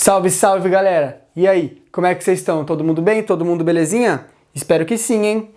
Salve, salve, galera! E aí, como é que vocês estão? Todo mundo bem? Todo mundo belezinha? Espero que sim, hein?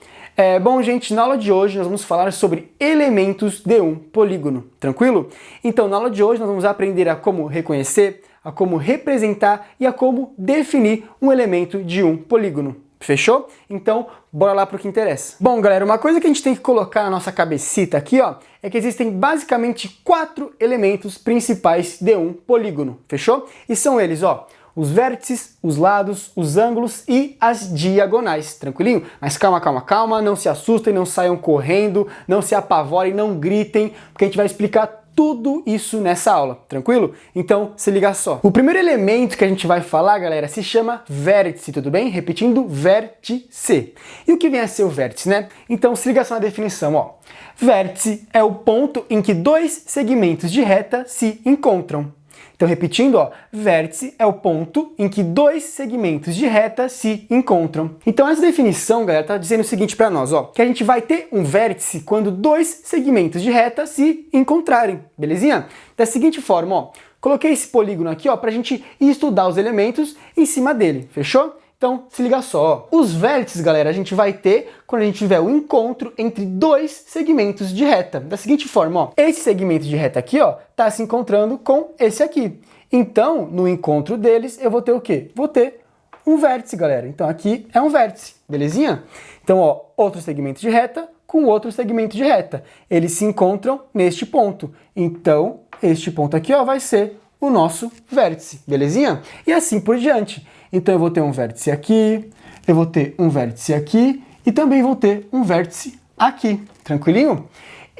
Bom, gente, na aula de hoje nós vamos falar sobre elementos de um polígono, tranquilo? Então, na aula de hoje nós vamos aprender a como reconhecer, a como representar e a como definir um elemento de um polígono. Fechou? Então, bora lá pro que interessa. Bom, galera, uma coisa que a gente tem que colocar na nossa cabecita aqui, ó, é que existem basicamente 4 elementos principais de um polígono. Fechou? E são eles, ó, os vértices, os lados, os ângulos e as diagonais, tranquilinho? Mas calma, calma, calma, não se assustem, não saiam correndo, não se apavorem, não gritem, porque a gente vai explicar tudo isso nessa aula, tranquilo? Então, se liga só. O primeiro elemento que a gente vai falar, galera, se chama vértice, tudo bem? Repetindo, vértice. E o que vem a ser o vértice, né? Então, se liga só na definição, ó. Vértice é o ponto em que dois segmentos de reta se encontram. Então, repetindo, ó, vértice é o ponto em que dois segmentos de reta se encontram. Então, essa definição, galera, tá dizendo o seguinte para nós, ó, que a gente vai ter um vértice quando dois segmentos de reta se encontrarem, belezinha? Da seguinte forma, ó, coloquei esse polígono aqui, ó, pra gente estudar os elementos em cima dele, fechou? Então, se liga só, ó. Os vértices, galera, a gente vai ter quando a gente tiver o encontro entre dois segmentos de reta. Da seguinte forma, ó, esse segmento de reta aqui, ó, tá se encontrando com esse aqui. Então, no encontro deles, eu vou ter o quê? Vou ter um vértice, galera. Então, aqui é um vértice, belezinha? Então, ó, outro segmento de reta com outro segmento de reta. Eles se encontram neste ponto. Então, este ponto aqui, ó, vai ser o nosso vértice, belezinha? E assim por diante. Então eu vou ter um vértice aqui, eu vou ter um vértice aqui e também vou ter um vértice aqui, tranquilinho?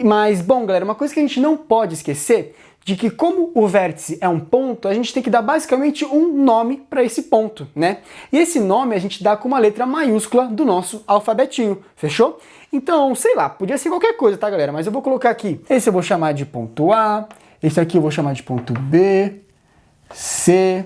Mas, bom, galera, uma coisa que a gente não pode esquecer de que como o vértice é um ponto, a gente tem que dar basicamente um nome para esse ponto, né? E esse nome a gente dá com uma letra maiúscula do nosso alfabetinho, fechou? Então, sei lá, podia ser qualquer coisa, tá, galera? Mas eu vou colocar aqui, esse eu vou chamar de ponto A, esse aqui eu vou chamar de ponto B, C,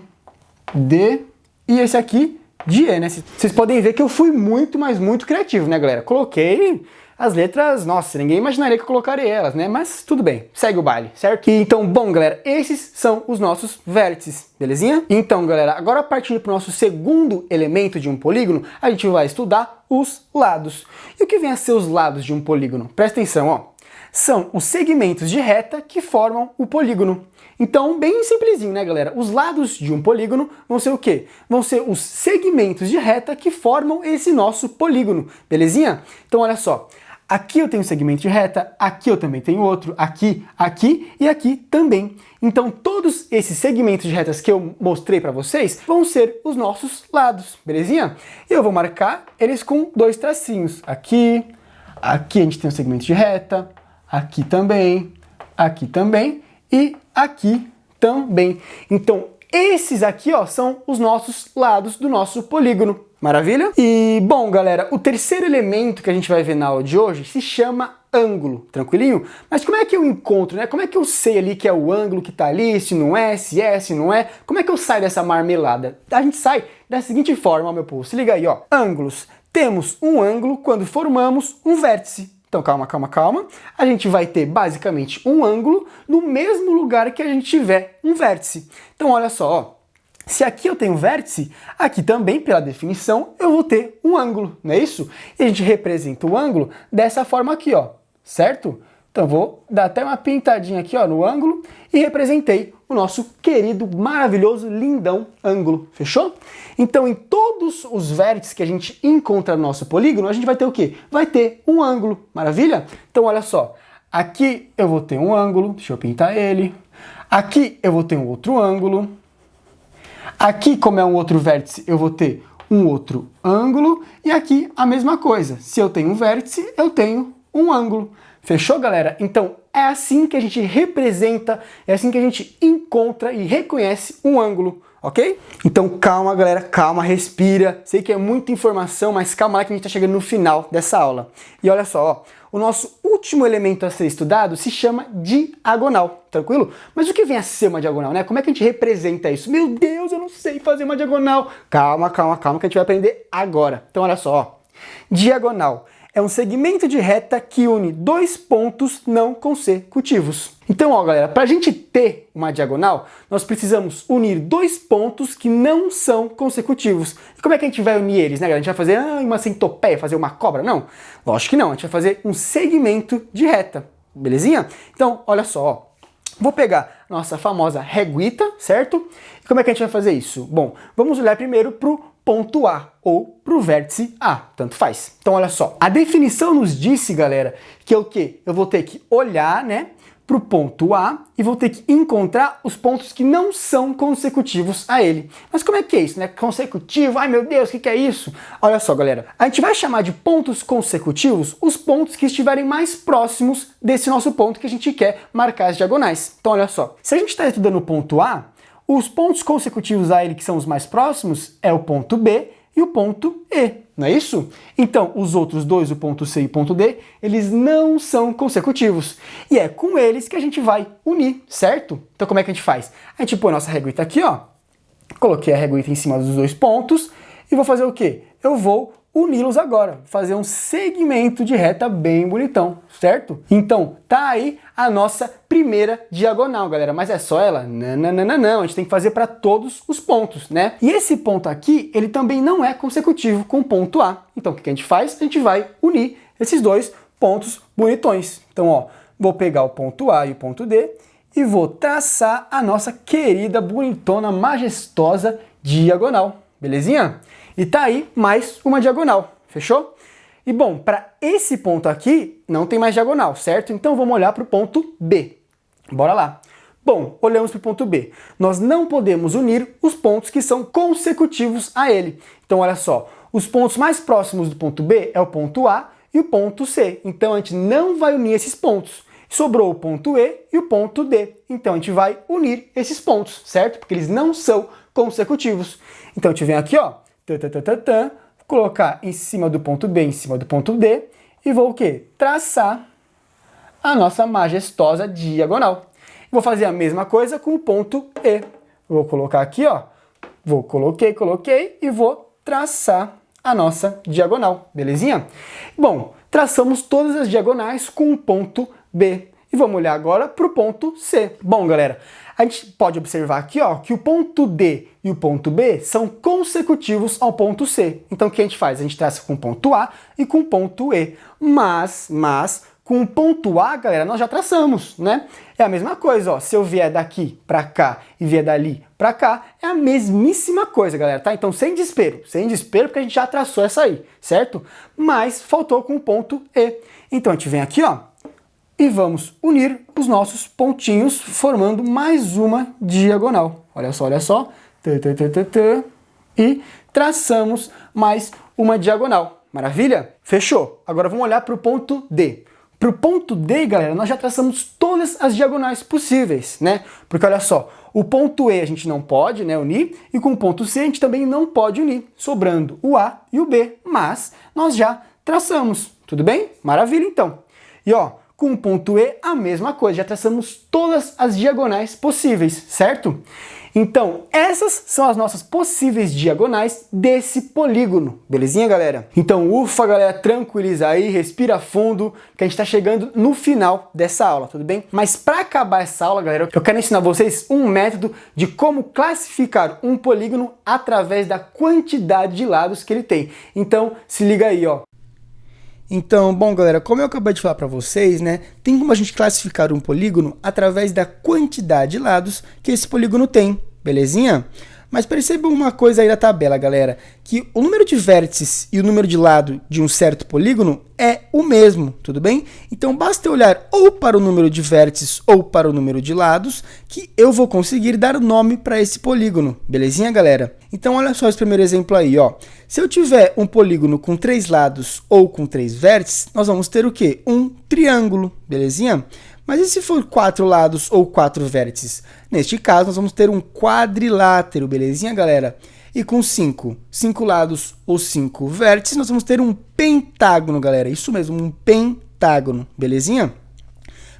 D e esse aqui de E, né? Vocês podem ver que eu fui muito, mas muito criativo, né, galera? Coloquei as letras, nossa, ninguém imaginaria que eu colocaria elas, né? Mas tudo bem, segue o baile, certo? E então, bom, galera, esses são os nossos vértices, belezinha? Então, galera, agora partindo para o nosso segundo elemento de um polígono, a gente vai estudar os lados. E o que vem a ser os lados de um polígono? Presta atenção, ó. São os segmentos de reta que formam o polígono. Então, bem simplesinho, né, galera? Os lados de um polígono vão ser o quê? Vão ser os segmentos de reta que formam esse nosso polígono, belezinha? Então, olha só. Aqui eu tenho um segmento de reta, aqui eu também tenho outro, aqui, aqui e aqui também. Então, todos esses segmentos de retas que eu mostrei para vocês vão ser os nossos lados, belezinha? E eu vou marcar eles com 2 tracinhos. Aqui a gente tem um segmento de reta, aqui também e aqui também. Então, esses aqui, ó, são os nossos lados do nosso polígono. Maravilha? E, bom, galera, o terceiro elemento que a gente vai ver na aula de hoje se chama ângulo, tranquilinho? Mas como é que eu encontro, né? Como é que eu sei ali que é o ângulo que tá ali, se não é, se é, se não é? Como é que eu saio dessa marmelada? A gente sai da seguinte forma, meu povo. Se liga aí, ó. Ângulos. Temos um ângulo quando formamos um vértice. Então, calma, calma, calma. A gente vai ter basicamente um ângulo no mesmo lugar que a gente tiver um vértice. Então, olha só, ó. Se aqui eu tenho um vértice, aqui também, pela definição, eu vou ter um ângulo, não é isso? E a gente representa o ângulo dessa forma aqui, ó, certo? Então, eu vou dar até uma pintadinha aqui, ó, no ângulo e representei o nosso querido, maravilhoso, lindão ângulo, fechou? Então, em todos os vértices que a gente encontra no nosso polígono, a gente vai ter o quê? Vai ter um ângulo, maravilha? Então, olha só, aqui eu vou ter um ângulo, deixa eu pintar ele. Aqui eu vou ter um outro ângulo. Aqui, como é um outro vértice, eu vou ter um outro ângulo. E aqui a mesma coisa, se eu tenho um vértice, eu tenho um ângulo. Fechou, galera? Então, é assim que a gente representa, é assim que a gente encontra e reconhece um ângulo, ok? Então, calma, galera, calma, respira. Sei que é muita informação, mas calma lá que a gente tá chegando no final dessa aula. E olha só, ó, o nosso último elemento a ser estudado se chama diagonal, tranquilo? Mas o que vem a ser uma diagonal, né? Como é que a gente representa isso? Meu Deus, eu não sei fazer uma diagonal. Calma, calma, calma, que a gente vai aprender agora. Então, olha só, ó. Diagonal é um segmento de reta que une dois pontos não consecutivos. Então, ó, galera, para a gente ter uma diagonal, nós precisamos unir dois pontos que não são consecutivos. E como é que a gente vai unir eles, né, galera? A gente vai fazer uma centopeia, fazer uma cobra? Não, lógico que não. A gente vai fazer um segmento de reta, belezinha? Então, olha só, ó. Vou pegar nossa famosa reguita, certo? E como é que a gente vai fazer isso? Bom, vamos olhar primeiro para o ponto A ou para o vértice A, tanto faz. Então, olha só. A definição nos disse, galera, que é o quê? Eu vou ter que olhar, né, para o ponto A e vou ter que encontrar os pontos que não são consecutivos a ele. Mas como é que é isso, né? Consecutivo? Ai, meu Deus, o que é isso? Olha só, galera. A gente vai chamar de pontos consecutivos os pontos que estiverem mais próximos desse nosso ponto que a gente quer marcar as diagonais. Então, olha só. Se a gente está estudando o ponto A, os pontos consecutivos a ele que são os mais próximos é o ponto B e o ponto E, não é isso? Então, os outros dois, o ponto C e o ponto D, eles não são consecutivos. E é com eles que a gente vai unir, certo? Então, como é que a gente faz? A gente põe a nossa reguita aqui, ó. Coloquei a reguita em cima dos dois pontos e vou fazer o quê? Eu vou uni-los agora, fazer um segmento de reta bem bonitão, certo? Então, tá aí a nossa primeira diagonal, galera. Mas é só ela? Não, a gente tem que fazer para todos os pontos, né? E esse ponto aqui, ele também não é consecutivo com o ponto A. Então, o que a gente faz? A gente vai unir esses dois pontos bonitões. Então, ó, vou pegar o ponto A e o ponto D e vou traçar a nossa querida, bonitona, majestosa diagonal, belezinha? E tá aí mais uma diagonal, fechou? E bom, para esse ponto aqui não tem mais diagonal, certo? Então vamos olhar para o ponto B. Bora lá. Bom, olhamos para o ponto B. Nós não podemos unir os pontos que são consecutivos a ele. Então olha só, os pontos mais próximos do ponto B é o ponto A e o ponto C. Então a gente não vai unir esses pontos. Sobrou o ponto E e o ponto D. Então a gente vai unir esses pontos, certo? Porque eles não são consecutivos. Então a gente vem aqui, ó. Colocar em cima do ponto B, em cima do ponto D, e vou o quê? Traçar a nossa majestosa diagonal. Vou fazer a mesma coisa com o ponto E. Vou colocar aqui, ó, coloquei, e vou traçar a nossa diagonal, belezinha? Bom, traçamos todas as diagonais com o ponto B. E vamos olhar agora para o ponto C. Bom, galera, a gente pode observar aqui, ó, que o ponto D e o ponto B são consecutivos ao ponto C. Então, o que a gente faz? A gente traça com o ponto A e com o ponto E. Mas com o ponto A, galera, nós já traçamos, né? É a mesma coisa, ó. Se eu vier daqui para cá e vier dali para cá, é a mesmíssima coisa, galera, tá? Então, sem desespero, porque a gente já traçou essa aí, certo? Mas faltou com o ponto E. Então, a gente vem aqui, ó, e vamos unir os nossos pontinhos, formando mais uma diagonal. Olha só, olha só. E traçamos mais uma diagonal. Maravilha? Fechou. Agora vamos olhar para o ponto D. Para o ponto D, galera, nós já traçamos todas as diagonais possíveis, né? Porque olha só, o ponto E a gente não pode, né, unir, e com o ponto C a gente também não pode unir, sobrando o A e o B, mas nós já traçamos. Tudo bem? Maravilha, então. E ó, com o ponto E, a mesma coisa, já traçamos todas as diagonais possíveis, certo? Então, essas são as nossas possíveis diagonais desse polígono, belezinha, galera? Então, ufa, galera, tranquiliza aí, respira fundo, que a gente tá chegando no final dessa aula, tudo bem? Mas para acabar essa aula, galera, eu quero ensinar vocês um método de como classificar um polígono através da quantidade de lados que ele tem. Então, se liga aí, ó. Então, bom, galera, como eu acabei de falar para vocês, né, tem como a gente classificar um polígono através da quantidade de lados que esse polígono tem, belezinha? Mas percebam uma coisa aí da tabela, galera, que o número de vértices e o número de lado de um certo polígono é o mesmo, tudo bem? Então basta olhar ou para o número de vértices ou para o número de lados que eu vou conseguir dar o nome para esse polígono, belezinha, galera? Então olha só esse primeiro exemplo aí, ó. Se eu tiver um polígono com 3 lados ou com 3 vértices, nós vamos ter o quê? Um triângulo, belezinha? Mas e se for 4 lados ou 4 vértices? Neste caso, nós vamos ter um quadrilátero, belezinha, galera? E com 5 lados ou 5 vértices, nós vamos ter um pentágono, galera. Isso mesmo, um pentágono, belezinha?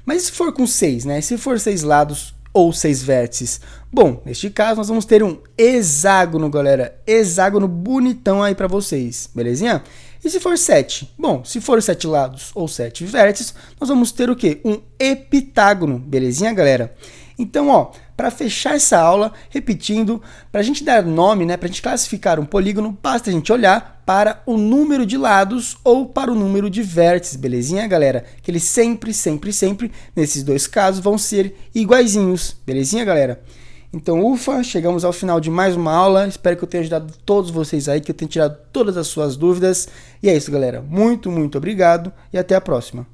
Mas e se for com 6, né? Se for 6 lados ou 6 vértices? Bom, neste caso, nós vamos ter um hexágono, galera. Hexágono bonitão aí para vocês, belezinha? E se for 7? Bom, se for 7 lados ou 7 vértices, nós vamos ter o quê? Um heptágono, belezinha, galera? Então, ó, para fechar essa aula, repetindo, para a gente dar nome, né, para a gente classificar um polígono, basta a gente olhar para o número de lados ou para o número de vértices, belezinha, galera? Que eles sempre, nesses dois casos, vão ser iguaizinhos, belezinha, galera? Então, ufa, chegamos ao final de mais uma aula. Espero que eu tenha ajudado todos vocês aí, que eu tenha tirado todas as suas dúvidas. E é isso, galera. Muito obrigado e até a próxima.